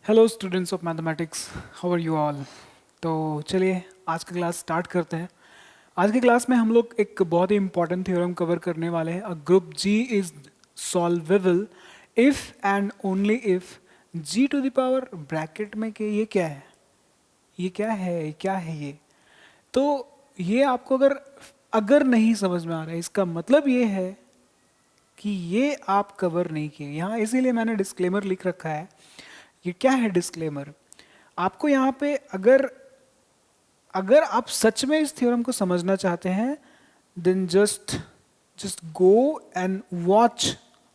Hello students of mathematics, how are you all. तो चलिए आज का क्लास स्टार्ट करते हैं। आज की क्लास में हम लोग एक बहुत ही इंपॉर्टेंट थ्योरम कवर करने वाले हैं। A group G is solvable if and only if G to the power bracket में के ये क्या है, ये क्या है, ये क्या है ये। तो ये आपको अगर अगर नहीं समझ में आ रहा है, इसका मतलब ये है कि ये आप कवर नहीं किए यहाँ, इसीलिए मैंने डिस्क्लेमर लिख रखा है। ये क्या है डिस्क्लेमर? आपको यहाँ पे अगर अगर आप सच में इस थ्योरम को समझना चाहते हैं, then just go and watch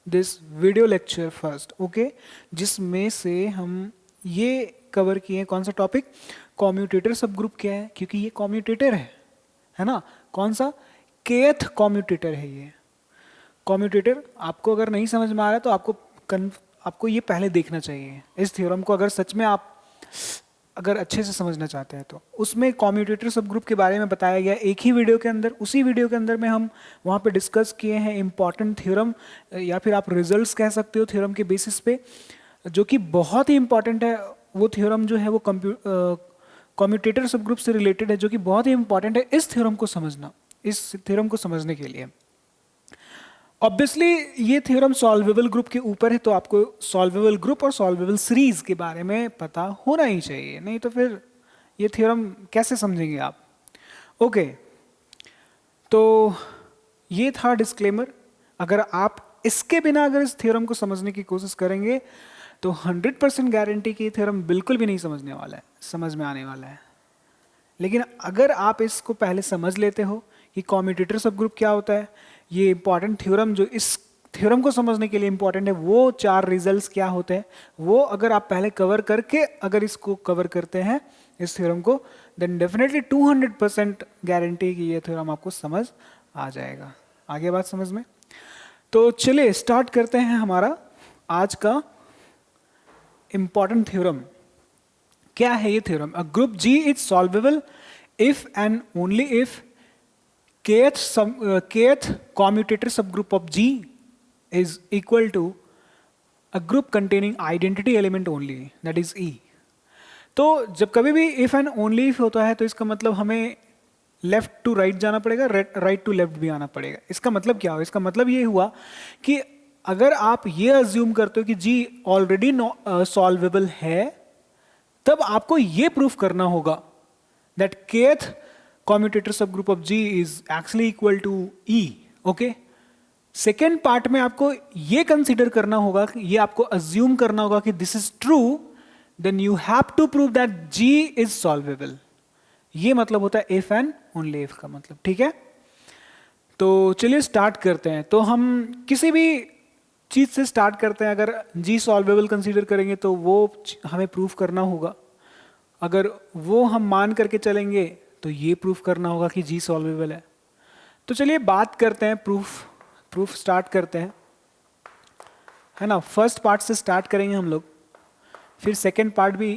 this video lecture first, okay, जिसमें से हम ये कवर किए हैं। कौन सा टॉपिक? कॉम्यूटेटर सब ग्रुप क्या है, क्योंकि ये कॉम्यूटेटर है ना। कौन सा? केथ कॉम्यूटेटर है ये कॉम्यूटेटर। आपको अगर नहीं समझ में आ रहा है तो आपको ये पहले देखना चाहिए इस थ्योरम को, अगर सच में आप अगर अच्छे से समझना चाहते हैं तो। उसमें कॉम्यूटेटर सब ग्रुप के बारे में बताया गया एक ही वीडियो के अंदर। उसी वीडियो के अंदर में हम वहाँ पे डिस्कस किए हैं इंपॉर्टेंट थ्योरम, या फिर आप रिजल्ट्स कह सकते हो थ्योरम के बेसिस पे, जो कि बहुत ही इंपॉर्टेंट है। वो थ्योरम जो है वो कॉम्यूटेटर सब ग्रुप से रिलेटेड है, जो कि बहुत ही इंपॉर्टेंट है इस थ्योरम को समझना, इस थ्योरम को समझने के लिए। ऑब्वियसली ये थ्योरम सॉल्वेबल ग्रुप के ऊपर है, तो आपको सॉल्वेबल ग्रुप और सॉल्वेबल सीरीज के बारे में पता होना ही चाहिए, नहीं तो फिर ये थ्योरम कैसे समझेंगे आप। ओके, तो ये था डिस्क्लेमर। अगर आप इसके बिना अगर इस थ्योरम को समझने की कोशिश करेंगे तो 100% गारंटी कि ये थ्योरम बिल्कुल भी नहीं समझ में आने वाला है। लेकिन अगर आप इसको पहले समझ लेते हो कि कॉम्यूटेटर सब ग्रुप क्या होता है, ये इंपॉर्टेंट थ्योरम जो इस थ्योरम को समझने के लिए इंपॉर्टेंट है, वो 4 रिजल्ट्स क्या होते हैं, वो अगर आप पहले कवर करके अगर इसको कवर करते हैं इस थ्योरम को, देन डेफिनेटली 200% गारंटी कि ये थ्योरम आपको समझ आ जाएगा। आगे बात समझ में? तो चलिए स्टार्ट करते हैं हमारा आज का इंपॉर्टेंट थ्योरम। क्या है ये theorem? A group G is solvable if and only if kth commutator subgroup of G is equal to a group containing identity element only, that is E। तो जब कभी भी if and only if होता है तो इसका मतलब हमें लेफ्ट टू राइट जाना पड़ेगा, राइट टू लेफ्ट भी आना पड़ेगा। इसका मतलब क्या हुआ? इसका मतलब ये हुआ कि अगर आप ये अज्यूम करते हो कि G ऑलरेडी सॉल्वेबल है, तब आपको ये प्रूफ करना होगा that kth commutator subgroup of G is actually equal to E, okay? Second part में आपको ये कंसीडर करना होगा, ये आपको अज्यूम करना होगा कि this is true, then you have to prove that G is solvable. ये मतलब होता है इफ एंड ओनली इफ का मतलब, ठीक है। तो चलिए स्टार्ट करते हैं। तो हम किसी भी चीज से स्टार्ट करते हैं। अगर G सॉल्वेबल कंसीडर करेंगे तो वो हमें प्रूफ करना होगा। अगर वो हम मान करके चलेंगे तो ये प्रूफ करना होगा कि G सॉल्वेबल है। तो चलिए बात करते हैं, प्रूफ स्टार्ट करते हैं, है ना। फर्स्ट पार्ट से स्टार्ट करेंगे हम लोग, फिर सेकंड पार्ट भी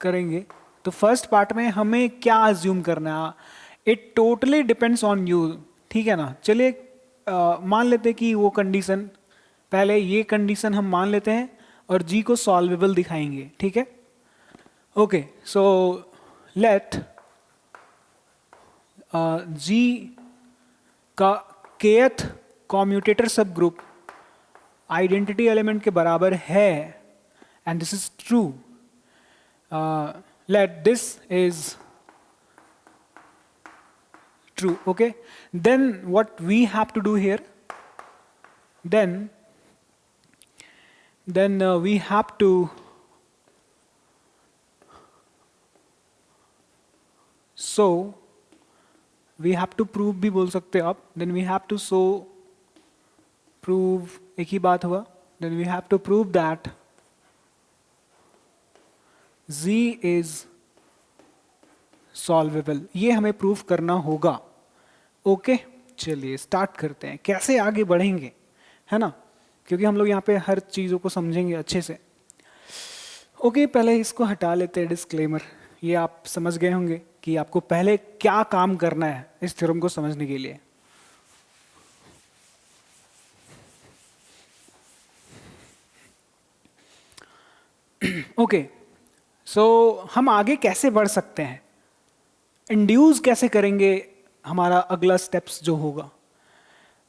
करेंगे। तो फर्स्ट पार्ट में हमें क्या अज्यूम करना है, it totally depends on you, ठीक है ना। चलिए मान लेते हैं कि वो कंडीशन, पहले ये कंडीशन हम मान लेते हैं और G को सॉल्वेबल दिखाएंगे, ठीक है। ओके, सो लेट G का kth commutator subgroup identity element के बराबर है, and this is true. Let this is true, okay. Then what we have to do here, then we have to so we have to prove भी बोल सकते हो आप। Then we have to so prove, एक ही बात हुआ। Then we have to prove that Z is solvable, ये हमें प्रूव करना होगा। ओके, चलिए स्टार्ट करते हैं, कैसे आगे बढ़ेंगे, है ना, क्योंकि हम लोग यहाँ पे हर चीज़ों को समझेंगे अच्छे से। ओके, पहले इसको हटा लेते हैं डिस्क्लेमर। ये आप समझ गए होंगे कि आपको पहले क्या काम करना है इस थ्योरम को समझने के लिए। ओके, सो हम आगे कैसे बढ़ सकते हैं, इंड्यूस कैसे करेंगे, हमारा अगला स्टेप्स जो होगा।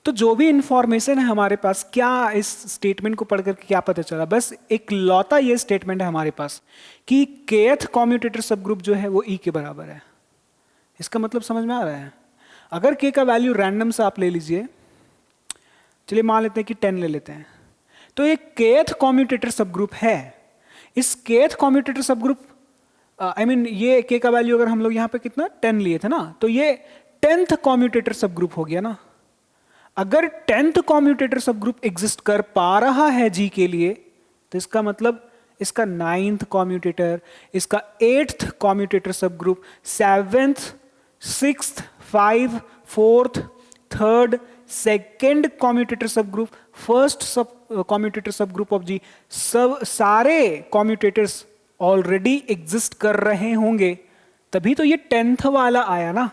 तो जो भी इंफॉर्मेशन है हमारे पास, क्या इस स्टेटमेंट को पढ़कर क्या पता चला, बस एक लौता ये स्टेटमेंट है हमारे पास कि kth कॉम्यूटेटर सब ग्रुप जो है वो ई के बराबर है। इसका मतलब समझ में आ रहा है? अगर k का वैल्यू रैंडम से आप ले लीजिए, चलिए मान लेते हैं कि 10 ले लेते हैं, तो ये kth कॉम्यूटेटर सब ग्रुप है। इस kth कॉम्यूटेटर सब ग्रुप ये k का वैल्यू अगर हम लोग यहाँ पे कितना 10 लिए थे ना, तो ये 10th कॉम्यूटेटर सब ग्रुप हो गया ना। अगर 10th कॉम्यूटेटर सब ग्रुप एग्जिस्ट कर पा रहा है जी के लिए, तो इसका मतलब इसका 9th कॉम्यूटेटर, इसका 8th कॉम्यूटेटर सब group, 7th, 6th, 5, 4th, 3rd, 2nd commutator सब ग्रुप, 1st सब कॉम्यूटेटर सब ग्रुप ऑफ जी, सब सारे कॉम्यूटेटर्स ऑलरेडी एग्जिस्ट कर रहे होंगे, तभी तो ये 10th वाला आया ना,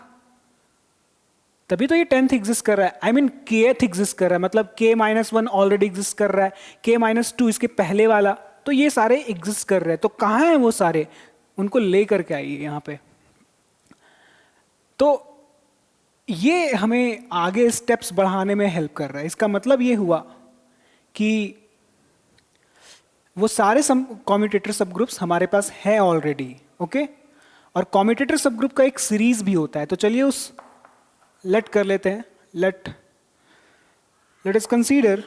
तभी तो ये 10th एग्जिस्ट कर रहा है। kth एग्जिस्ट कर रहा है, मतलब k-1 ऑलरेडी एग्जिस्ट कर रहा है, k-2 इसके पहले वाला, तो ये सारे एग्जिस्ट कर रहे हैं। तो कहां हैं वो सारे, उनको लेकर के आइए यहां पे। तो ये हमें आगे स्टेप्स बढ़ाने में हेल्प कर रहा है। इसका मतलब ये हुआ कि वो सारे कॉम्यूटेटर सब ग्रुप्स हमारे पास है ऑलरेडी, ओके। और कॉम्यूटेटर सब ग्रुप का एक सीरीज भी होता है, तो चलिए उस लेट कर लेते हैं। Let us consider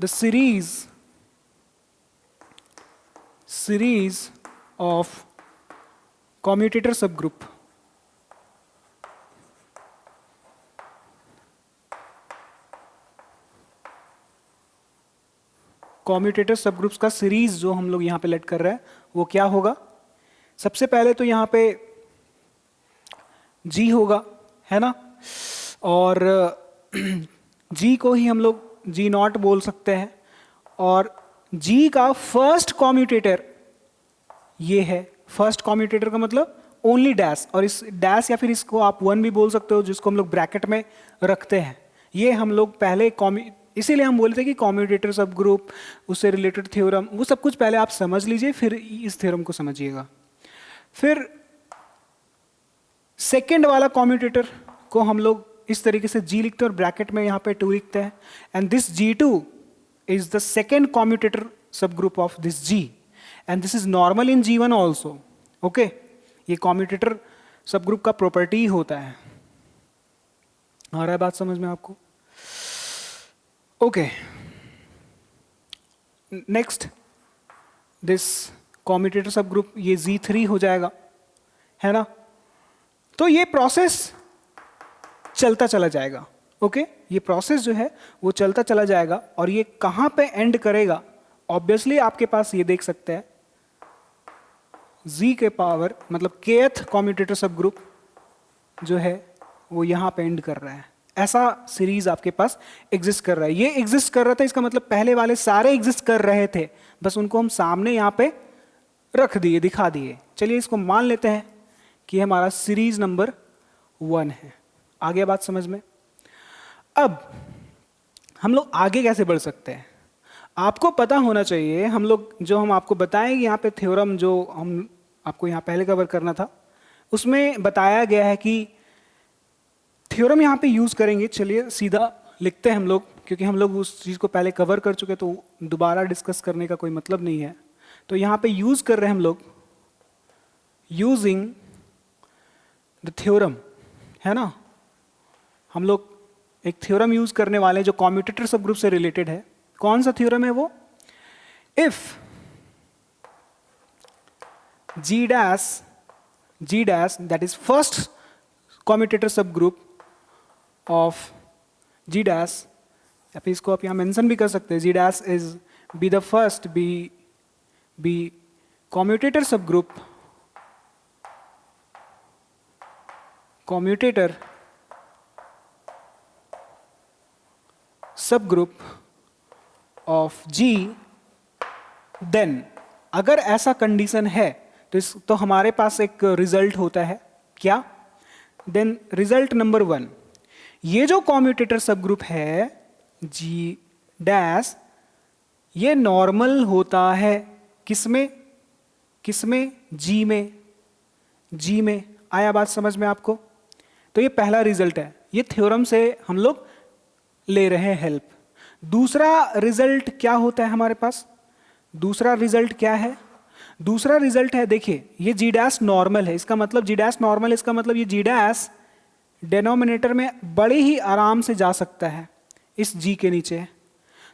the series of commutator सब ग्रुप। कॉम्यूटेटर सब ग्रुप्स का सीरीज जो हम लोग यहां पे लेट कर रहे हैं वो क्या होगा। सबसे पहले तो यहाँ पे G होगा, है ना, और G को ही हम लोग G0 बोल सकते हैं, और G का फर्स्ट कॉम्यूटेटर ये है। फर्स्ट कॉम्यूटेटर का मतलब ओनली डैश, और इस डैश या फिर इसको आप 1 भी बोल सकते हो, जिसको हम लोग ब्रैकेट में रखते हैं। ये हम लोग पहले इसीलिए हम बोलते हैं कि कॉम्यूटेटर सब ग्रुप, उससे रिलेटेड थ्योरम, वो सब कुछ पहले आप समझ लीजिए, फिर इस थ्योरम को समझिएगा। फिर सेकेंड वाला कॉम्यूटेटर को हम लोग इस तरीके से G लिखते हैं और ब्रैकेट में यहाँ पे 2 लिखते हैं, and this G2 is the second commutator subgroup of this G, and this is normal in G1 also, okay. ये कॉम्यूटेटर सब ग्रुप का प्रॉपर्टी होता है। आ रहा है बात समझ में आपको? Okay, next this commutator subgroup ये Z3 हो जाएगा, है ना। तो ये प्रोसेस चलता चला जाएगा, ओके। ये प्रोसेस जो है वो चलता चला जाएगा, और ये कहां पे एंड करेगा, ऑब्वियसली आपके पास ये देख सकते हैं Z के पावर, मतलब kth कॉम्यूटेटर सब ग्रुप जो है वो यहां पे एंड कर रहा है। ऐसा सीरीज आपके पास एग्जिस्ट कर रहा है। ये एग्जिस्ट कर रहा था, इसका मतलब पहले वाले सारे एग्जिस्ट कर रहे थे, बस उनको हम सामने यहां पे रख दिए, दिखा दिए। चलिए इसको मान लेते हैं कि हमारा सीरीज नंबर 1 है। आगे बात समझ में? अब हम लोग आगे कैसे बढ़ सकते हैं, आपको पता होना चाहिए। हम आपको बताएंगे यहाँ पे थ्योरम जो हम आपको यहाँ पहले कवर करना था, उसमें बताया गया है कि थ्योरम यहाँ पे यूज करेंगे। चलिए सीधा लिखते हैं हम लोग, क्योंकि हम लोग उस चीज़ को पहले कवर कर चुके, तो दोबारा डिस्कस करने का कोई मतलब नहीं है। तो यहाँ पे यूज कर रहे हैं हम लोग यूजिंग द थ्योरम, है ना। हम लोग एक थ्योरम यूज करने वाले जो कॉम्यूटेटर सब ग्रुप से रिलेटेड है। कौन सा थ्योरम है वो? If G dash that is first commutator subgroup of G dash, या फिर इसको आप यहाँ मेंशन भी कर सकते हैं, G dash is be the first be commutator subgroup of G, then अगर ऐसा कंडीशन है तो हमारे पास एक रिजल्ट होता है क्या? रिजल्ट नंबर 1, ये जो कॉम्यूटेटर सब ग्रुप है G डैश ये नॉर्मल होता है किसमें किसमें, जी में, जी में। आया बात समझ में आपको? तो ये पहला रिजल्ट है, ये थ्योरम से हम लोग ले रहे हैं हेल्प। दूसरा रिजल्ट क्या होता है हमारे पास? दूसरा रिजल्ट क्या है? दूसरा रिजल्ट है, देखिए ये जी डैश नॉर्मल है, इसका मतलब जी डैश नॉर्मल, इसका मतलब ये जी डैश डेनोमिनेटर में बड़े ही आराम से जा सकता है इस जी के नीचे।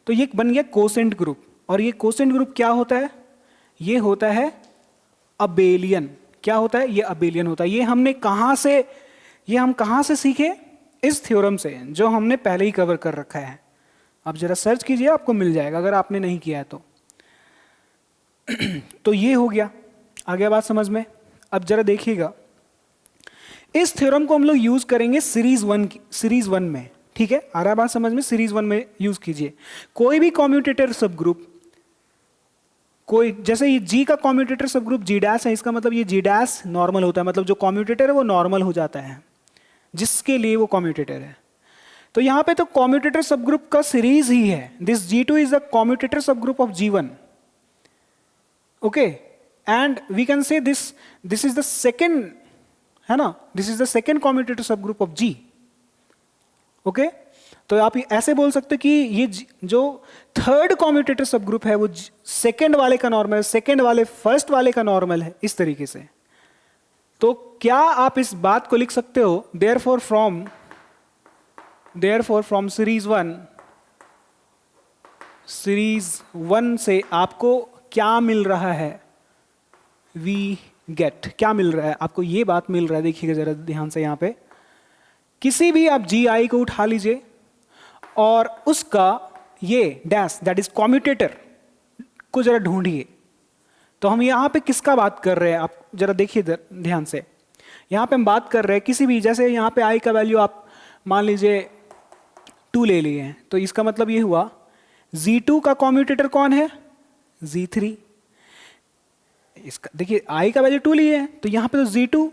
तो ये बन गया कोसेंट ग्रुप, और ये कोसेंट ग्रुप क्या होता है? ये होता है अबेलियन। क्या होता है? ये अबेलियन होता है। ये हमने कहाँ से, ये हम कहाँ से सीखे? इस थ्योरम से, जो हमने पहले ही कवर कर रखा है। आप जरा सर्च कीजिए, आपको मिल जाएगा अगर आपने नहीं किया है तो। तो ये हो गया, आ गया बात समझ में? अब जरा देखिएगा, इस थ्योरम को हम लोग यूज करेंगे सीरीज वन में, ठीक है? आ रहा है बात समझ में? सीरीज वन में यूज कीजिए। कोई भी कॉम्यूटेटर सब ग्रुप, कोई जैसे ये जी का कॉम्यूटेटर सब ग्रुप जी डैश है, इसका मतलब ये जी डैश नॉर्मल होता है, मतलब जो कॉम्यूटेटर है वो नॉर्मल हो जाता है जिसके लिए वो कॉम्यूटेटर है। तो यहां पे तो कॉम्यूटेटर सब ग्रुप का सीरीज ही है। This G2 is the commutator subgroup of G1, okay, and we can say this is the second, है ना, this is the second commutator subgroup of G, okay. तो आप ऐसे बोल सकते कि ये जो थर्ड कॉम्यूटेटर सब ग्रुप है वो सेकेंड वाले का नॉर्मल है, सेकेंड वाले फर्स्ट वाले का नॉर्मल है, इस तरीके से। तो क्या आप इस बात को लिख सकते हो, देयरफॉर फ्रॉम सीरीज वन से आपको क्या मिल रहा है? वी गेट, क्या मिल रहा है आपको? ये बात मिल रहा है, देखिएगा जरा ध्यान से। यहां पे किसी भी आप जी आई को उठा लीजिए और उसका ये डैश दैट इज कॉम्यूटेटर को जरा ढूंढिए। तो हम यहां पे किसका बात कर रहे हैं? आप जरा देखिए ध्यान से। यहां पे हम बात कर रहे हैं किसी भी, जैसे यहां पे आई का वैल्यू आप मान लीजिए 2 ले लिए हैं, तो इसका मतलब ये हुआ Z2 का कॉम्यूटेटर कौन है? Z3। इसका देखिए आई का वैल्यू 2 लिए हैं, तो यहां पे तो Z2,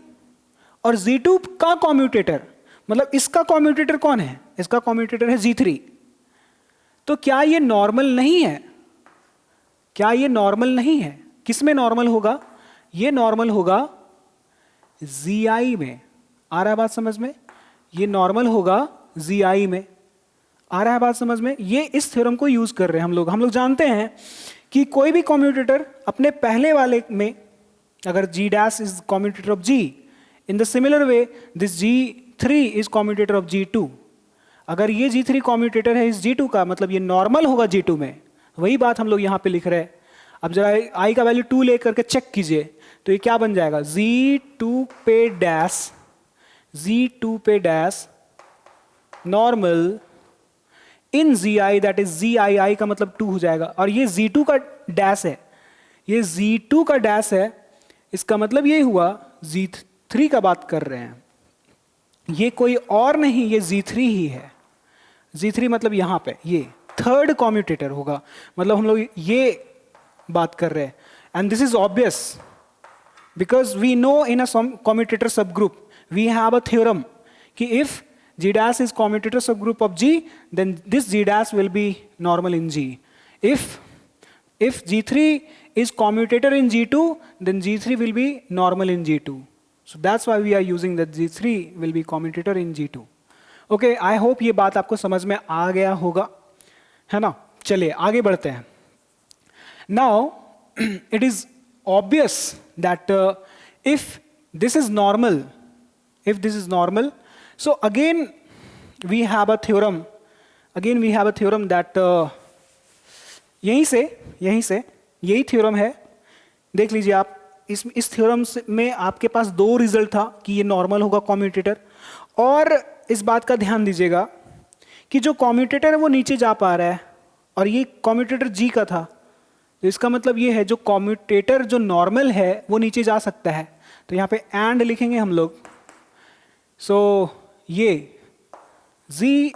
और Z2 का कॉम्यूटेटर मतलब इसका कॉम्यूटेटर कौन है? इसका कॉम्यूटेटर है Z3। तो क्या ये नॉर्मल नहीं है? क्या ये नॉर्मल नहीं है? किस में नॉर्मल होगा? ये नॉर्मल होगा Zi में। आ रहा है बात समझ में? ये नॉर्मल होगा Zi में। आ रहा है बात समझ में? ये इस थ्योरम को यूज कर रहे हैं हम लोग जानते हैं कि कोई भी कॉम्यूटेटर अपने पहले वाले में, अगर G dash is commutator of G, in the similar way this G3 is commutator of G2। अगर ये G3 कॉम्यूटेटर है इस G2 का, मतलब ये नॉर्मल होगा G2 में। वही बात हम लोग यहां पे लिख रहे हैं। अब जरा I का वैल्यू 2 लेकर के चेक कीजिए, तो ये क्या बन जाएगा? Z2 पे dash normal in Zi, that is Zii का मतलब 2 हो जाएगा। और ये Z2 का डैश है, ये Z2 का डैश है, इसका मतलब ये हुआ Z3 का बात कर रहे हैं। ये कोई और नहीं, ये Z3 ही है। Z3 मतलब यहां पे ये थर्ड कॉम्यूटेटर होगा, मतलब हम लोग ये बात कर रहे हैं। And this is obvious because we know in a commutator subgroup we have a theorem कि if G dash is commutator subgroup of G, then this G dash will be normal in G. If G3 is commutator in G2, then G3 will be normal in G2. So that's why we are using that G3 will be commutator in G2. Okay, I hope ये बात आपको समझ में आ गया होगा, है ना? चलिए आगे बढ़ते हैं। Now it is obvious that if this is normal, so again we have a theorem that यहीं से यही थ्योरम है। देख लीजिए आप, इस थ्योरम में आपके पास 2 रिजल्ट था कि ये नॉर्मल होगा कॉम्यूटेटर, और इस बात का ध्यान दीजिएगा कि जो कॉम्यूटेटर है वो नीचे जा पा रहा है, और ये कॉम्यूटेटर G का था, तो इसका मतलब ये है जो कॉम्यूटेटर जो नॉर्मल है वो नीचे जा सकता है। तो यहाँ पे एंड लिखेंगे हम लोग। सो ये Zi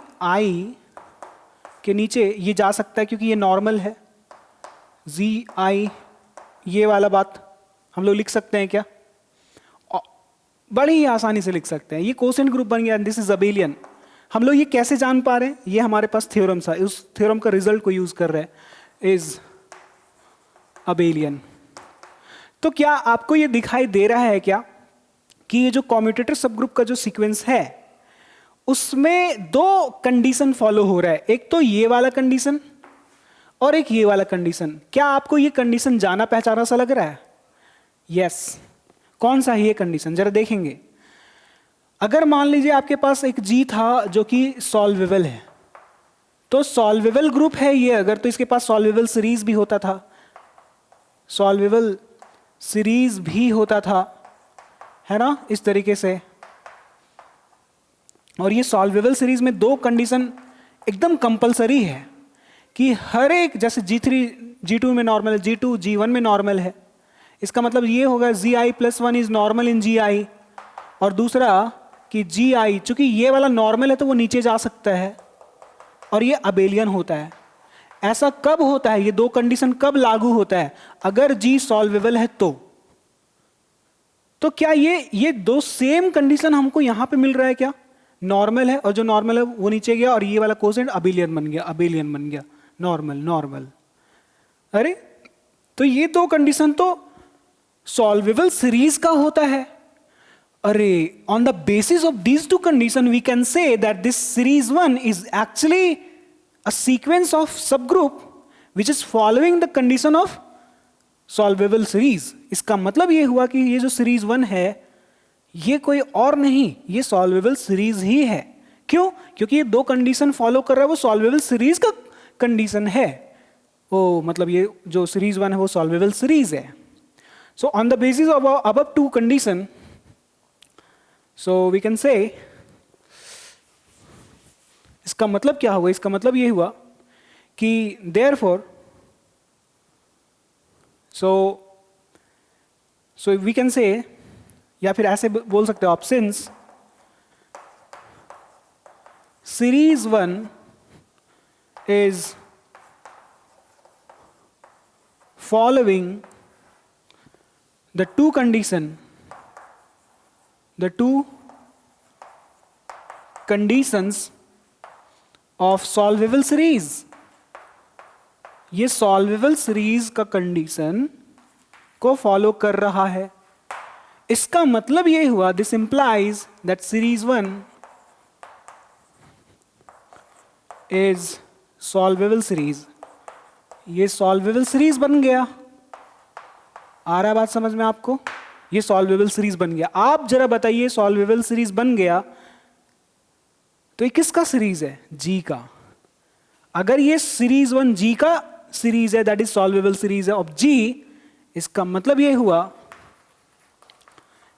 के नीचे ये जा सकता है क्योंकि ये नॉर्मल है। Zi, ये वाला बात हम लोग लिख सकते हैं क्या? बड़ी ही आसानी से लिख सकते हैं। ये कोसेंट ग्रुप बन गया, दिस इज अबेलियन। हम लोग ये कैसे जान पा रहे हैं? ये हमारे पास थ्योरम था, उस थ्योरम का रिजल्ट को यूज कर रहे हैं, इज अबेलियन। तो क्या आपको ये दिखाई दे रहा है क्या कि ये जो कॉम्यूटेटर सबग्रुप का जो सीक्वेंस है उसमें दो कंडीशन फॉलो हो रहा है, एक तो ये वाला कंडीशन और एक ये वाला कंडीशन। क्या आपको ये कंडीशन जाना पहचाना सा लग रहा है? यस। कौन सा है ये कंडीशन, जरा देखेंगे। अगर मान लीजिए आपके पास एक जी था जो कि सॉल्वेबल है, तो सॉल्वेबल ग्रुप है ये अगर, तो इसके पास सॉल्वेबल सीरीज भी होता था, सॉल्वेबल सीरीज भी होता था, है ना, इस तरीके से। और ये सॉल्वेबल सीरीज में दो कंडीशन एकदम कंपलसरी है कि हर एक, जैसे G3 G2 में नॉर्मल है, G2 G1 में नॉर्मल है, इसका मतलब ये होगा Gi+1 is normal in Gi। और दूसरा कि Gi, चूंकि ये वाला नॉर्मल है तो वो नीचे जा सकता है और ये अबेलियन होता है। ऐसा कब होता है, ये दो कंडीशन कब लागू होता है? अगर G सॉल्वेबल है तो क्या ये दो सेम कंडीशन हमको यहां पे मिल रहा है क्या? नॉर्मल है और जो नॉर्मल है वो नीचे गया और ये वाला कोसेंट अबेलियन बन गया, अबेलियन बन गया, नॉर्मल नॉर्मल। अरे तो ये दो कंडीशन तो सॉल्वेबल सीरीज का होता है। अरे on the basis of these two condition we can say that this series one is actually a sequence of subgroup which is following the condition of solvable series. इसका मतलब ये हुआ कि ये जो सीरीज वन है ये कोई और नहीं, ये सॉल्वेबल सीरीज ही है। क्यों? क्योंकि ये दो कंडीशन फॉलो कर रहा है, वो सॉल्वेबल सीरीज का कंडीशन है। वो मतलब ये जो सीरीज वन है वो सॉल्वेबल सीरीज है। So on the basis of above two condition, so we can say, इसका मतलब क्या हुआ? इसका मतलब ये हुआ कि देयरफॉर, सो वी कैन से, या फिर ऐसे बोल सकते हो आप, since series one is following the two conditions of solvable series। ये solvable series का कंडीशन को फॉलो कर रहा है। इसका मतलब ये हुआ, this implies that series one is solvable series. ये सॉल्वेबल सीरीज बन गया। आ रहा है बात समझ में आपको? ये सॉल्वेबल सीरीज बन गया। आप जरा बताइए, सॉल्वेबल सीरीज बन गया तो ये किसका सीरीज है? जी का। अगर ये सीरीज वन जी का सीरीज है, दैट इज सॉल्वेबल सीरीज है ऑफ जी, इसका मतलब ये हुआ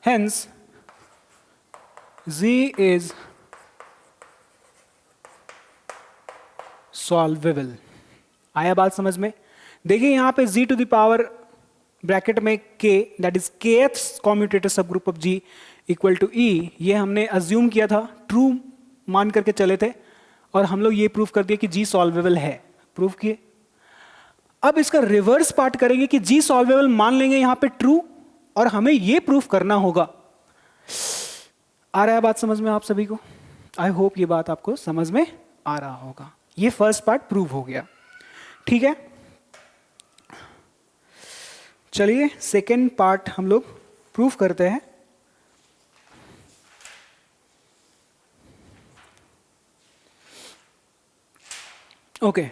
हेंस जी इज सॉल्वेबल। आया बात समझ में? देखिए यहां पे G to the power bracket में k, that is kth commutator subgroup of g equal to e, ये हमने अज्यूम किया था, ट्रू मान करके चले थे, और हम लोग ये प्रूफ कर दिए कि g सॉल्वेबल है, प्रूफ किए। अब इसका रिवर्स पार्ट करेंगे कि g सॉल्वेबल मान लेंगे यहां पे ट्रू, और हमें ये प्रूफ करना होगा। आ रहा है बात समझ में आप सभी को? आई होप ये बात आपको समझ में आ रहा होगा। ये फर्स्ट पार्ट प्रूव हो गया, ठीक है। चलिए सेकेंड पार्ट हम लोग प्रूफ करते हैं। ओके,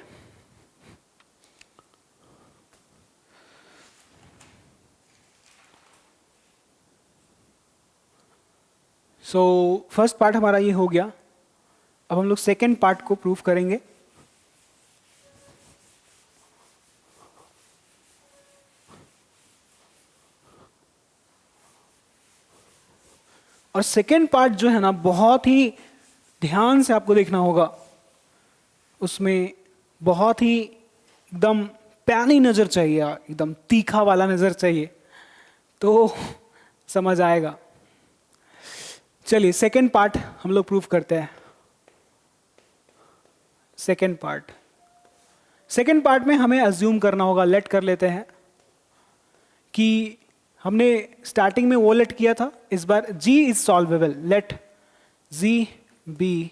सो फर्स्ट पार्ट हमारा ये हो गया। अब हम लोग सेकेंड पार्ट को प्रूफ करेंगे। और सेकेंड पार्ट जो है ना, बहुत ही ध्यान से आपको देखना होगा, उसमें बहुत ही एकदम पैनी नजर चाहिए, एकदम तीखा वाला नजर चाहिए, तो समझ आएगा। चलिए सेकेंड पार्ट हम लोग प्रूफ करते हैं। सेकेंड पार्ट में हमें अज्यूम करना होगा, लेट कर लेते हैं कि हमने स्टार्टिंग में वो लेट किया था, इस बार g is solvable, let g be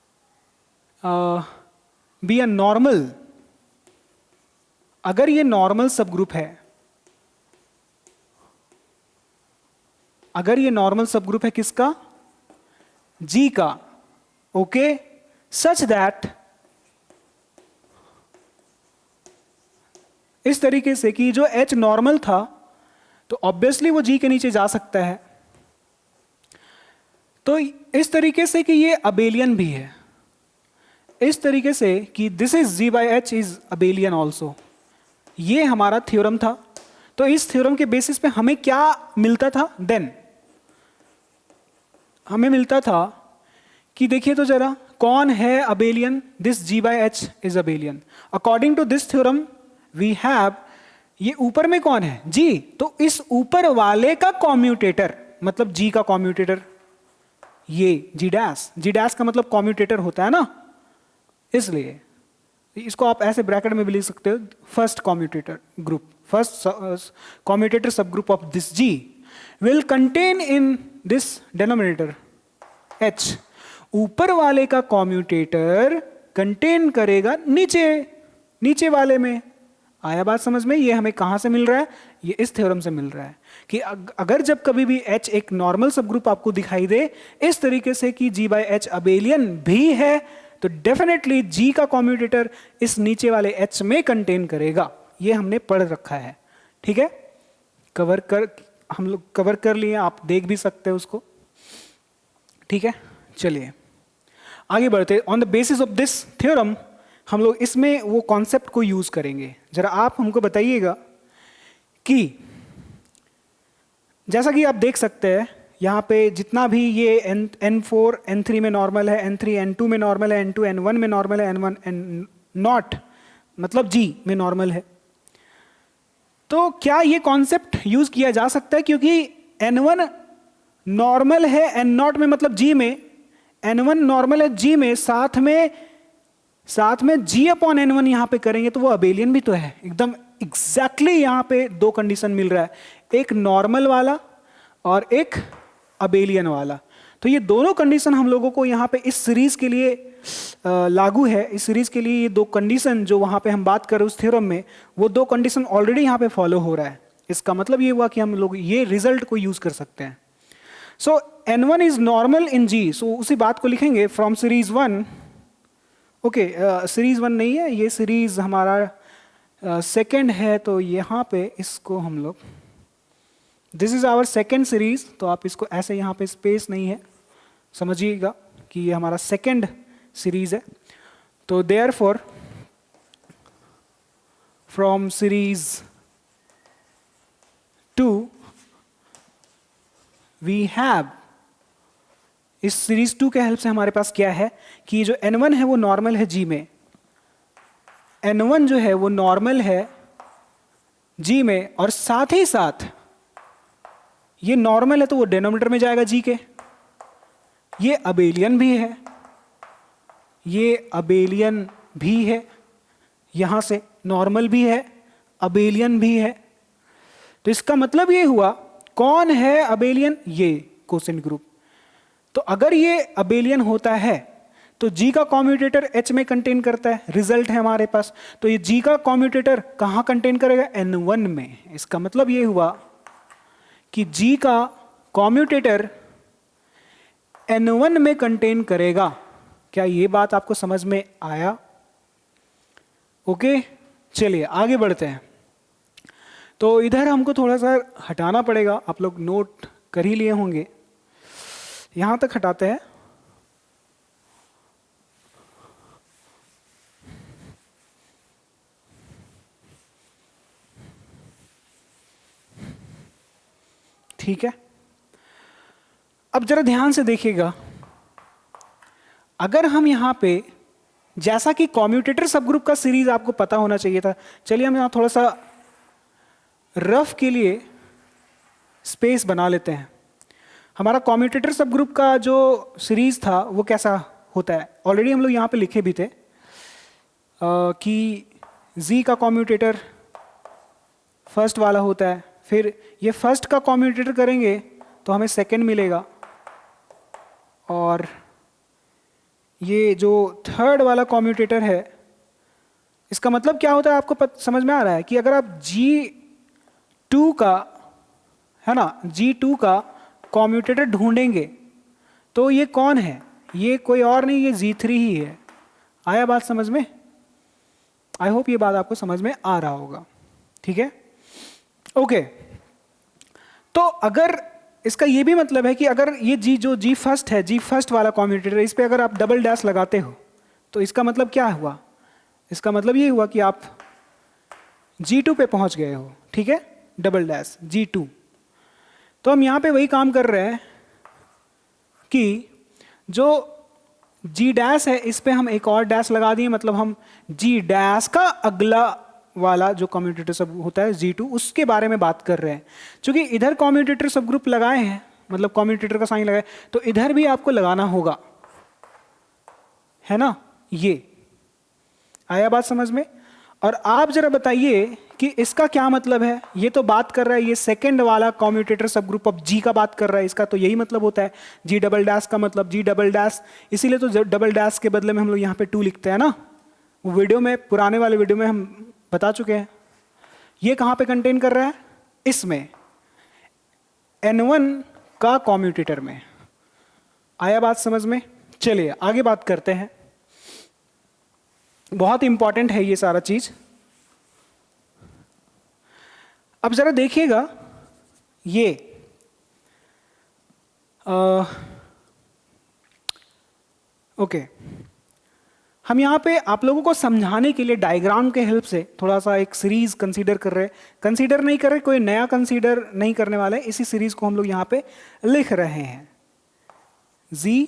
be a normal, अगर ये नॉर्मल सब ग्रुप है, अगर ये नॉर्मल सब ग्रुप है किसका, जी का, ओके, सच दैट, इस तरीके से कि जो H नॉर्मल था तो ऑब्वियसली वो जी के नीचे जा सकता है, तो इस तरीके से कि ये अबेलियन भी है, इस तरीके से कि this is G by H is abelian also, ये हमारा थ्योरम था। तो इस थ्योरम के बेसिस पे हमें क्या मिलता था, देन हमें मिलता था कि देखिए तो जरा कौन है abelian, this G by H is abelian. According to this theorem we have, ये ऊपर में कौन है, जी, तो इस ऊपर वाले का कॉम्यूटेटर, मतलब जी का कॉम्यूटेटर, ये जी डैश, जी डैश का मतलब कॉम्यूटेटर होता है ना, इसलिए इसको आप ऐसे ब्रैकेट में भी लिख सकते हो, first commutator group, first commutator subgroup of this G will contain in this denominator H, ऊपर वाले का कॉम्यूटेटर कंटेन करेगा नीचे, नीचे वाले में। आया बात समझ में, ये हमें कहां से मिल रहा है, ये इस थ्योरम से मिल रहा है कि अगर जब कभी भी H एक नॉर्मल सब ग्रुप आपको दिखाई दे इस तरीके से कि G बाई एच अबेलियन भी है, तो डेफिनेटली G का कॉम्यूटेटर इस नीचे वाले H में कंटेन करेगा। ये हमने पढ़ रखा है, ठीक है, हम लोग कवर कर लिए, आप देख भी सकते हैं उसको, ठीक है। चलिए आगे बढ़ते, on the basis of this theorem हम लोग इसमें वो कॉन्सेप्ट को यूज करेंगे। जरा आप हमको बताइएगा कि जैसा कि आप देख सकते हैं यहाँ पे जितना भी ये N4 N3 में नॉर्मल है, N3 N2 में नॉर्मल है, N2 N1 में नॉर्मल है, N1 N नॉट मतलब G में नॉर्मल है, तो क्या ये कॉन्सेप्ट यूज किया जा सकता है, क्योंकि N1 नॉर्मल है N नॉट में मतलब G में, N1 नॉर्मल है G में, साथ में G अपॉन N1 यहां पे करेंगे तो वो अबेलियन भी तो है, एकदम एग्जैक्टली यहां पे दो कंडीशन मिल रहा है, एक नॉर्मल वाला और एक अबेलियन वाला। तो ये दोनों कंडीशन हम लोगों को यहाँ पे इस सीरीज के लिए लागू है। इस सीरीज के लिए ये दो कंडीशन जो वहाँ पे हम बात कर रहे हैं उस थ्योरम में, वो दो कंडीशन ऑलरेडी यहाँ पे फॉलो हो रहा है। इसका मतलब ये हुआ कि हम लोग ये रिजल्ट को यूज कर सकते हैं। सो N1 is normal in G, सो उसी बात को लिखेंगे फ्रॉम सीरीज 1, ओके, सीरीज 1 नहीं है ये, सीरीज हमारा सेकेंड है, तो यहाँ पे इसको हम लोग, this is our second series, तो आप इसको ऐसे यहाँ पे स्पेस नहीं है, समझिएगा कि ये हमारा सेकेंड सीरीज है। तो therefore from series 2 we have, इस सीरीज 2 के हेल्प से हमारे पास क्या है कि जो N1 है वो नॉर्मल है G में, N1 जो है वो नॉर्मल है G में, और साथ ही साथ ये नॉर्मल है तो वो डिनोमिनेटर में जाएगा G के, ये अबेलियन भी है, ये अबेलियन भी है, यहां से नॉर्मल भी है, अबेलियन भी है। तो इसका मतलब ये हुआ, कौन है अबेलियन, ये कोसेंट ग्रुप। तो अगर ये अबेलियन होता है तो G का कॉम्यूटेटर H में कंटेन करता है, रिजल्ट है हमारे पास। तो ये G का कॉम्यूटेटर कहां कंटेन करेगा, N1 में। इसका मतलब ये हुआ कि G का कॉम्यूटेटर N1 में कंटेन करेगा। क्या ये बात आपको समझ में आया? ओके, चलिए आगे बढ़ते हैं। तो इधर हमको थोड़ा सा हटाना पड़ेगा, आप लोग नोट कर ही लिए होंगे, यहां तक हटाते हैं। ठीक है, अब जरा ध्यान से देखिएगा, अगर हम यहां पे, जैसा कि कॉम्यूटेटर सब ग्रुप का सीरीज आपको पता होना चाहिए था, चलिए हम यहां थोड़ा सा रफ के लिए स्पेस बना लेते हैं। हमारा कॉम्यूटेटर सब ग्रुप का जो सीरीज था वो कैसा होता है, ऑलरेडी हम लोग यहां पे लिखे भी थे कि Z का कॉम्यूटेटर फर्स्ट वाला होता है, फिर ये फर्स्ट का कॉम्यूटेटर करेंगे तो हमें सेकंड मिलेगा, और ये जो थर्ड वाला कॉम्यूटेटर है, इसका मतलब क्या होता है आपको समझ में आ रहा है कि अगर आप G2 का, है ना, G2 का कॉम्यूटेटर ढूंढेंगे तो ये कौन है, ये कोई और नहीं, ये G3 ही है। आया बात समझ में? आई होप ये बात आपको समझ में आ रहा होगा। ठीक है, ओके। तो अगर इसका ये भी मतलब है कि अगर ये G फर्स्ट है, G फर्स्ट वाला कॉम्यूटेटर, इस पर अगर आप डबल डैश लगाते हो तो इसका मतलब क्या हुआ? इसका मतलब ये हुआ कि आप G2 पे पहुंच गए हो। ठीक है, डबल डैश G2। तो हम यहां पे वही काम कर रहे हैं कि जो G डैश है इस पे हम एक और डैश लगा दिए, मतलब हम G डैश का अगला वाला जो कम्यूटेटर सब होता है G2, उसके बारे में बात कर रहे हैं। क्योंकि इधर कम्यूटेटर सब ग्रुप लगाए हैं, मतलब कम्यूटेटर का साइन लगाए, तो इधर भी आपको लगाना होगा, है ना। ये आया बात समझ में? और आप जरा बताइए कि इसका क्या मतलब है। ये तो बात कर रहा है, ये सेकंड वाला कम्यूटेटर सब ग्रुप ऑफ G का बात कर रहा है, इसका तो यही मतलब होता है। G डबल डैश का मतलब G डबल डैश, इसीलिए तो डबल डैश के बदले में हम लोग यहाँ पे 2 लिखते हैं ना। वो वीडियो में, पुराने वाले वीडियो में हम बता चुके हैं। ये कहाँ पे कंटेन कर रहा है? इसमें N1 का कम्यूटेटर में। आया बात समझ में? चलिए आगे बात करते हैं। बहुत इंपॉर्टेंट है ये सारा चीज। अब जरा देखिएगा, ये ओके, हम यहाँ पे आप लोगों को समझाने के लिए डायग्राम के हेल्प से थोड़ा सा एक सीरीज कंसीडर कर रहे हैं। कंसीडर नहीं कर रहे, कोई नया कंसीडर नहीं करने वाले, इसी सीरीज को हम लोग यहाँ पे लिख रहे हैं। Z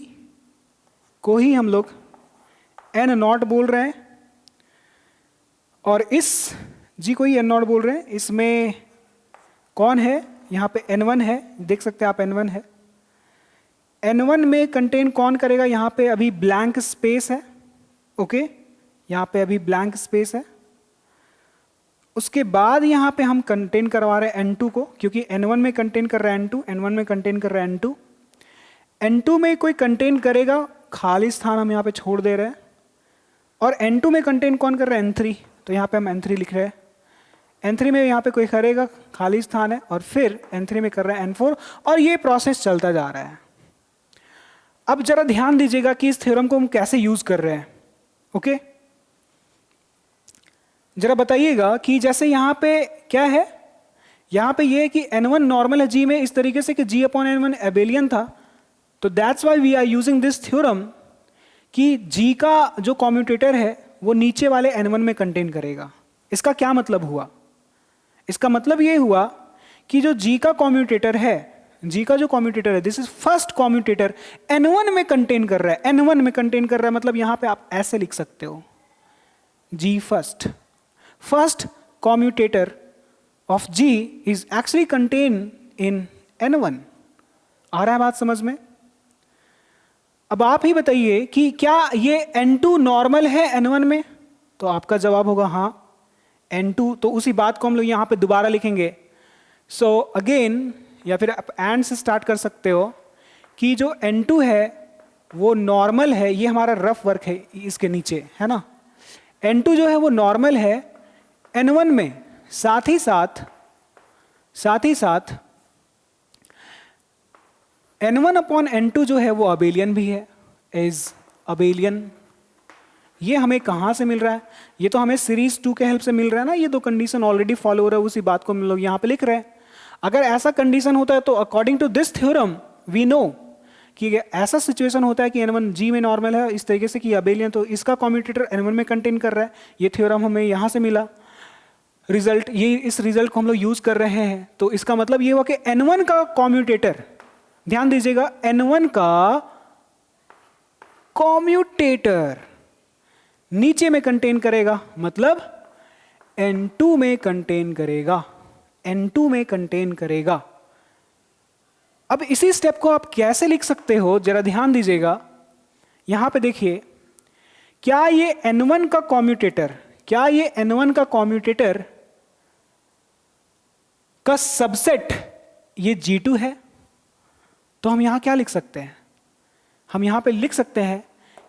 को ही हम लोग N0 बोल रहे हैं, और इस G को ही N0 बोल रहे हैं। इसमें कौन है? यहाँ पे N1 है, देख सकते हैं आप N1 है। N1 में कंटेन कौन करेगा? यहाँ पे अभी ब्लैंक स्पेस है, ओके, यहाँ पे अभी ब्लैंक स्पेस है। उसके बाद यहाँ पे हम कंटेन करवा रहे हैं N2 को, क्योंकि N1 में कंटेन कर रहा है N2, N1 में कंटेन कर रहा है N2। N2 में कोई कंटेन करेगा, खाली स्थान हम यहाँ पे छोड़ दे रहे हैं। और N2 में कंटेन कौन कर रहा है? N3, तो यहाँ पे हम N3 लिख रहे हैं। N3 में यहाँ पे कोई करेगा, खाली स्थान है, और फिर N3 में कर रहा है N4, और ये प्रोसेस चलता जा रहा है। अब जरा ध्यान दीजिएगा कि इस थ्योरम को हम कैसे यूज कर रहे हैं, ओके। जरा बताइएगा कि जैसे यहाँ पे क्या है, यहाँ पे ये है कि N1 नॉर्मल है G में इस तरीके से कि G/N1 एबेलियन था, तो that's why we are using this theorem कि G का जो कम्यूटेटर है वो नीचे वाले N1 में कंटेन करेगा। इसका क्या मतलब हुआ? इसका मतलब ये हुआ कि जो G का कम्यूटेटर है, G का जो कम्यूटेटर है, this is first commutator, N1 में कंटेन कर रहा है, N1 में कंटेन कर रहा है। मतलब यहां पे आप ऐसे लिख सकते हो, G first commutator of G is actually contain in N1। आ रहा है बात समझ में? अब आप ही बताइए कि क्या ये N2 नॉर्मल है N1 में? तो आपका जवाब होगा हाँ, N2। तो उसी बात को हम लोग यहां पे दोबारा लिखेंगे। सो अगेन, या फिर आप एंड से स्टार्ट कर सकते हो कि जो N2 है वो नॉर्मल है। ये हमारा रफ वर्क है इसके नीचे, है ना। N2 जो है वो नॉर्मल है N1 में, साथ ही साथ N1/N2 जो है वो अबेलियन भी है, इज अबेलियन। ये हमें कहाँ से मिल रहा है? ये तो हमें सीरीज 2 के हेल्प से मिल रहा है ना। ये दो कंडीशन ऑलरेडी फॉलो हो रहा है, उसी बात को हम लोग यहाँ पे लिख रहे हैं। अगर ऐसा कंडीशन होता है तो according to this theorem we know कि ऐसा सिचुएशन होता है कि N1 G में नॉर्मल है इस तरीके से कि अबेलियन, तो इसका कम्यूटेटर N1 में कंटेन कर रहा है। ये थ्योरम हमें यहाँ से मिला रिजल्ट, ये इस रिजल्ट को हम लोग यूज कर रहे हैं। तो इसका मतलब ये हुआ कि N1 का कम्यूटेटर, ध्यान दीजिएगा, N1 का कम्यूटेटर नीचे में कंटेन करेगा, मतलब N2 में कंटेन करेगा, N2 में कंटेन करेगा। अब इसी स्टेप को आप कैसे लिख सकते हो, जरा ध्यान दीजिएगा। यहां पे देखिए, क्या ये N1 का कम्यूटेटर का सबसेट ये G2 है? तो हम यहां क्या लिख सकते हैं? हम यहां पे लिख सकते हैं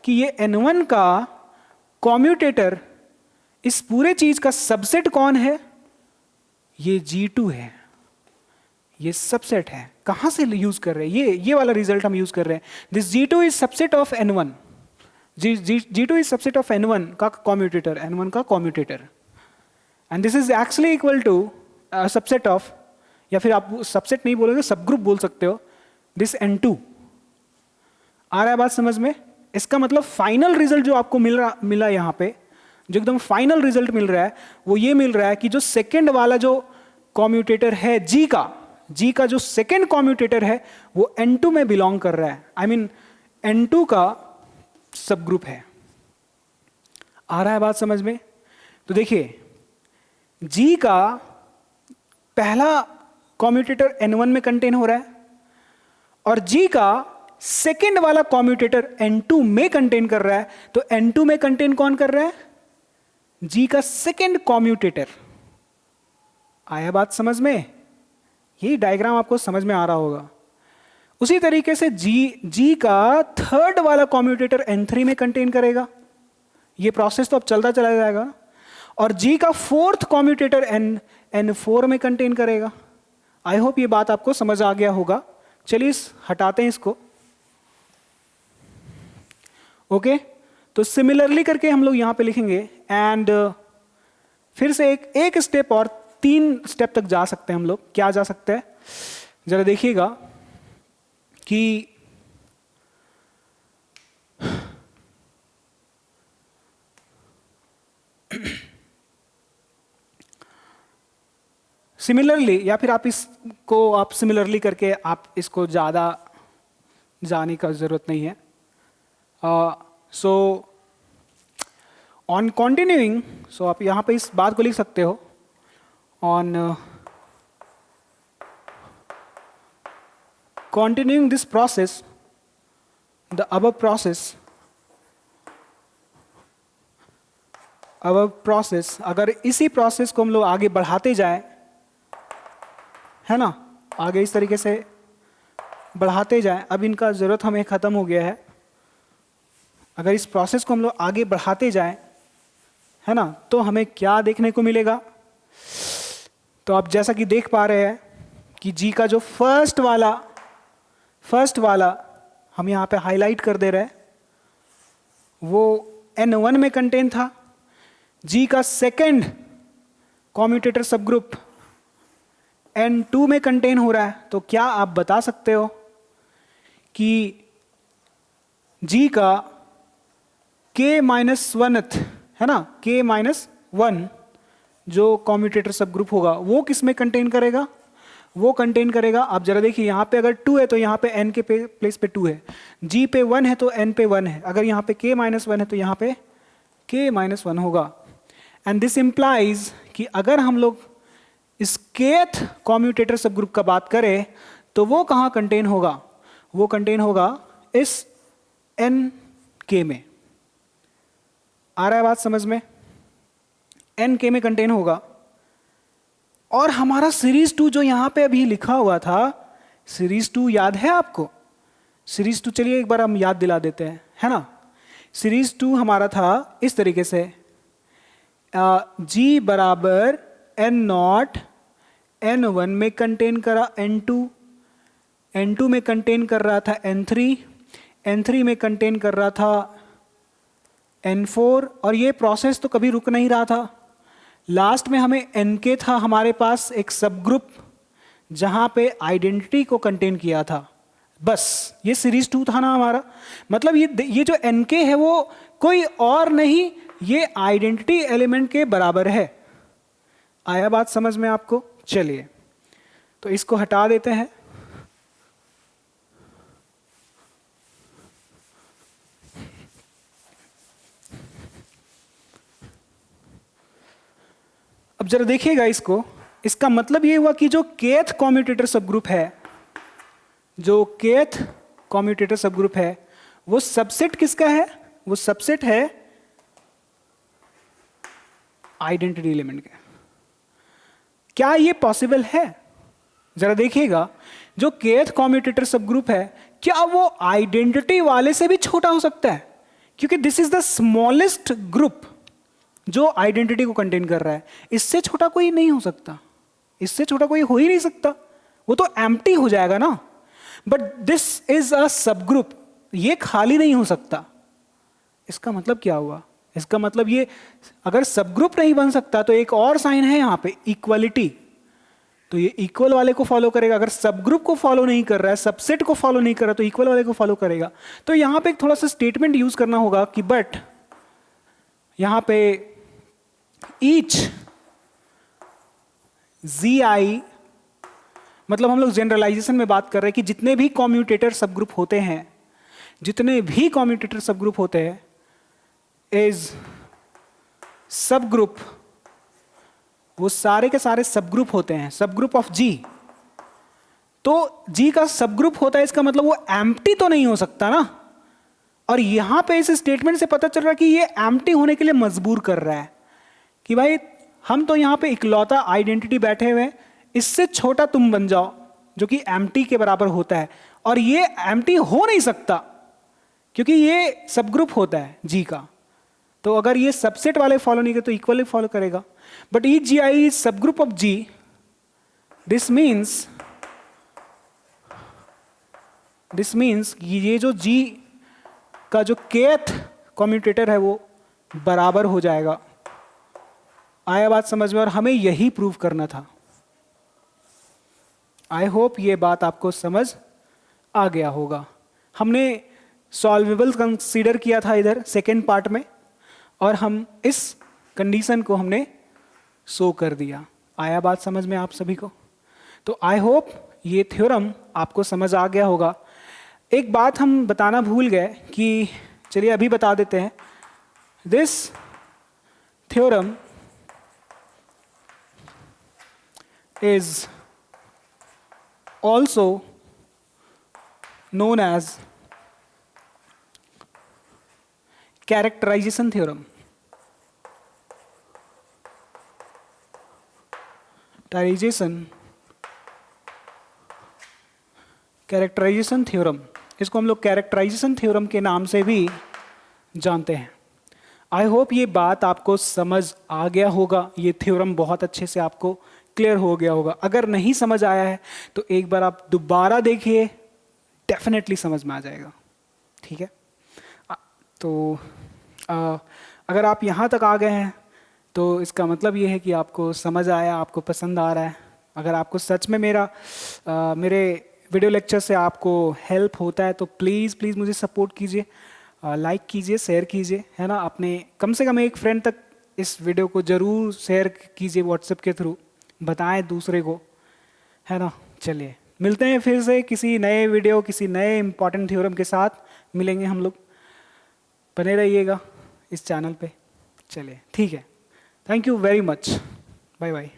कि ये N1 का कॉम्यूटेटर इस पूरे चीज का सबसेट कौन है? ये G2 है, ये सबसेट है। कहां से यूज कर रहे हैं? ये वाला रिजल्ट हम यूज कर रहे हैं। This G2 is subset of N1, G2 is subset of N1 का कॉम्यूटेटर, N1 का commutator, and this is actually equal to subset of, या फिर आप सबसेट नहीं बोलोगे, सब ग्रुप बोल सकते हो, दिस N2। आ रहा है बात समझ में? इसका मतलब फाइनल रिजल्ट जो आपको मिला यहाँ पे, जो एकदम फाइनल रिजल्ट मिल रहा है, वो ये मिल रहा है कि जो सेकेंड वाला जो कॉम्यूटेटर है G का जो सेकेंड कॉम्यूटेटर है वो N2 में बिलोंग कर रहा है, आई मीन N2 का सब ग्रुप है। आ रहा है बात समझ में? तो देखिए, G का पहला कॉम्यूटेटर N1 में कंटेन हो रहा है और G का सेकेंड वाला कॉम्यूटेटर N2 में कंटेन कर रहा है। तो N2 में कंटेन कौन कर रहा है? G का सेकेंड कॉम्यूटेटर। आया बात समझ में? यही डायग्राम आपको समझ में आ रहा होगा। उसी तरीके से G का थर्ड वाला कॉम्यूटेटर N3 में कंटेन करेगा। ये प्रोसेस तो अब चलता चला जाएगा। और G का फोर्थ कॉम्यूटेटर N4 में कंटेन करेगा। आई होप ये बात आपको समझ आ गया होगा। चलिए हटाते हैं इसको। ओके, तो सिमिलरली करके हम लोग यहां पे लिखेंगे एंड फिर से एक स्टेप और 3 स्टेप तक जा सकते हैं हम लोग। क्या जा सकते हैं जरा देखिएगा कि सिमिलरली, या फिर आप इसको आप सिमिलरली करके आप इसको ज़्यादा जाने का ज़रूरत नहीं है। सो ऑन कंटिन्यूइंग, सो आप यहाँ पे इस बात को लिख सकते हो, on continuing this process, the above process, अगर इसी प्रोसेस को हम लोग आगे बढ़ाते जाएं, है ना, आगे इस तरीके से बढ़ाते जाएं, अब इनका ज़रूरत हमें ख़त्म हो गया है। अगर इस प्रोसेस को हम लोग आगे बढ़ाते जाएं, है ना, तो हमें क्या देखने को मिलेगा? तो आप जैसा कि देख पा रहे हैं कि G का जो फर्स्ट वाला हम यहाँ पे हाईलाइट कर दे रहे हैं, वो N1 में कंटेन था। G का सेकेंड कॉम्यूटेटर सब ग्रुप N2 में कंटेन हो रहा है। तो क्या आप बता सकते हो कि G का K-1th, है ना, K-1 जो कॉम्यूटेटर सब ग्रुप होगा वो किस में कंटेन करेगा? वो कंटेन करेगा, आप जरा देखिए, यहाँ पे अगर 2 है तो यहाँ पे N के प्लेस पे 2 है, G पे 1 है तो N पे 1 है, अगर यहाँ पे K-1 है तो यहाँ पे K-1 होगा। एंड दिस इम्प्लाइज कि अगर हम लोग इस kth कॉम्यूटेटर सब ग्रुप का बात करें तो वो कहाँ कंटेन होगा? वो कंटेन होगा इस Nk में। आ रहा है बात समझ में? Nk में कंटेन होगा। और हमारा सीरीज 2 जो यहाँ पे अभी लिखा हुआ था, सीरीज 2 याद है आपको? सीरीज 2 चलिए एक बार हम याद दिला देते हैं, है ना। सीरीज 2 हमारा था इस तरीके से, G बराबर N0, N1 में कंटेन करा N2 में कंटेन कर रहा था N3 में कंटेन कर रहा था N4, और ये प्रोसेस तो कभी रुक नहीं रहा था। लास्ट में हमें Nk था हमारे पास एक सब ग्रुप जहां पे आइडेंटिटी को कंटेन किया था। बस ये सीरीज 2 था ना हमारा। मतलब ये जो Nk है वो कोई और नहीं, ये आइडेंटिटी एलिमेंट के बराबर है। आया बात समझ में आपको? चलिए तो इसको हटा देते हैं। अब जरा देखिएगा इसको, इसका मतलब ये हुआ कि जो kth कॉम्यूटेटर सब ग्रुप है, वो सबसेट किसका है? वो सबसेट है आइडेंटिटी एलिमेंट का। क्या ये पॉसिबल है? जरा देखिएगा, जो kth कॉम्यूटेटर सब ग्रुप है, क्या वो आइडेंटिटी वाले से भी छोटा हो सकता है? क्योंकि this is the smallest group जो आइडेंटिटी को कंटेन कर रहा है। इससे छोटा कोई नहीं हो सकता, इससे छोटा कोई हो ही नहीं सकता, वो तो एम्प्टी हो जाएगा ना। बट दिस इज अ सब ग्रुप, ये खाली नहीं हो सकता। इसका मतलब क्या हुआ? इसका मतलब ये अगर सब ग्रुप नहीं बन सकता तो एक और साइन है यहां पे, इक्वलिटी। तो ये इक्वल वाले को फॉलो करेगा। अगर सब ग्रुप को फॉलो नहीं कर रहा है, सबसेट को फॉलो नहीं कर रहा, तो इक्वल वाले को फॉलो करेगा। तो यहां पे एक थोड़ा सा स्टेटमेंट यूज करना होगा कि बट यहां पे ईच ZI, मतलब हम लोग जनरलाइजेशन में बात कर रहे हैं कि जितने भी कॉम्यूटेटर सब ग्रुप होते हैं, जितने भी कॉम्यूटेटर सब ग्रुप होते हैं, इज सब ग्रुप, वो सारे के सारे सब ग्रुप होते हैं, सब ग्रुप ऑफ G। तो G का सब ग्रुप होता है, इसका मतलब वो एम्प्टी तो नहीं हो सकता ना। और यहां पे इस स्टेटमेंट से पता चल रहा है कि ये एम्प्टी होने के लिए मजबूर कर रहा है कि भाई हम तो यहां पे इकलौता आइडेंटिटी बैठे हुए हैं, इससे छोटा तुम बन जाओ जो कि एम्प्टी के बराबर होता है। और ये एम्प्टी हो नहीं सकता क्योंकि ये सब ग्रुप होता है G का। तो अगर ये सबसेट वाले फॉलो नहीं करे तो इक्वली फॉलो करेगा। बट ईच GI इज सब group of G, this means ये जो G का जो kth कम्यूटेटर है वो बराबर हो जाएगा। आया बात समझ में? और हमें यही प्रूव करना था। आई होप ये बात आपको समझ आ गया होगा। हमने सॉल्वेबल कंसीडर किया था इधर सेकेंड पार्ट में, और हम इस कंडीशन को हमने शो कर दिया। आया बात समझ में आप सभी को? तो आई होप ये थ्योरम आपको समझ आ गया होगा। एक बात हम बताना भूल गए कि चलिए अभी बता देते हैं। This theorem is also known as characterization theorem. Characterization theorem, इसको हम लोग कैरेक्टराइजेशन थ्योरम के नाम से भी जानते हैं। आई होप ये बात आपको समझ आ गया होगा, ये थ्योरम बहुत अच्छे से आपको क्लियर हो गया होगा। अगर नहीं समझ आया है तो एक बार आप दोबारा देखिए, डेफिनेटली समझ में आ जाएगा। ठीक है? तो अगर आप यहाँ तक आ गए हैं तो इसका मतलब ये है कि आपको समझ आया, आपको पसंद आ रहा है। अगर आपको सच में मेरे वीडियो लेक्चर से आपको हेल्प होता है तो प्लीज़ प्लीज़ मुझे सपोर्ट कीजिए, लाइक कीजिए, शेयर कीजिए, है ना। अपने कम से कम एक फ्रेंड तक इस वीडियो को ज़रूर शेयर कीजिए व्हाट्सएप के थ्रू, बताएं दूसरे को, है ना। चलिए मिलते हैं फिर से किसी नए वीडियो, किसी नए इंपॉर्टेंट थ्योरम के साथ मिलेंगे हम लोग। बने रहिएगा इस चैनल पे। चलिए ठीक है, thank you very much, bye bye.